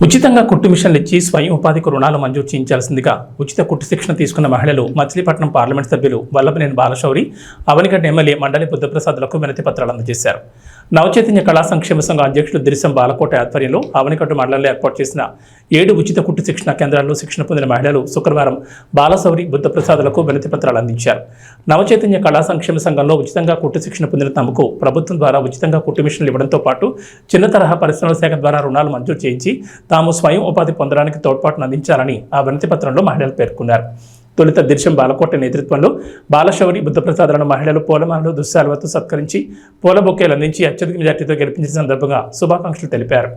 ఉచితంగా కుట్టు మిషన్లు ఇచ్చి స్వయం ఉపాధికి రుణాలు మంజూరు చేయించాల్సిందిగా ఉచిత కుట్టు శిక్షణ తీసుకున్న మహిళలు మచిలీపట్నం పార్లమెంట్ సభ్యులు వల్లభనేని బాలశౌరి, అవనిగడ్డ ఎమ్మెల్యే మండలి బుద్ధప్రసాద్లకు వినతి పత్రాలు అందజేశారు. నవచైతన్య కళా సంక్షేమ సంఘం అధ్యక్షులు దిరిసం బాలకోట ఆధ్వర్యంలో అవనిగడ్డ మండలంలో ఏర్పాటు చేసిన 7 ఉచిత కుట్టు శిక్షణ కేంద్రాల్లో శిక్షణ పొందిన మహిళలు శుక్రవారం బాలశౌరి, బుద్ధప్రసాద్లకు వినతి పత్రాలు అందించారు. నవచైతన్య కళా సంక్షేమ సంఘంలో ఉచితంగా కుట్టు శిక్షణ పొందిన తమకు ప్రభుత్వం ద్వారా ఉచితంగా కుట్టు మిషన్లు ఇవ్వడంతో పాటు చిన్న తరహా పరిశ్రమల శాఖ ద్వారా రుణాలు మంజూరు చేయించి తాము స్వయం ఉపాధి పొందడానికి తోడ్పాటును అందించాలని ఆ వినతి పత్రంలో మహిళలు పేర్కొన్నారు. తొలుత దిరిసం బాలకోట నేతృత్వంలో బాలశౌరి, బుద్ధప్రసాద్లను మహిళలు పూలమాలలు, దుశ్శాలువతో సత్కరించి పూల బొకేలు అందించి అత్యధిక మెజార్టీతో గెలిపించిన సందర్భంగా శుభాకాంక్షలు తెలిపారు.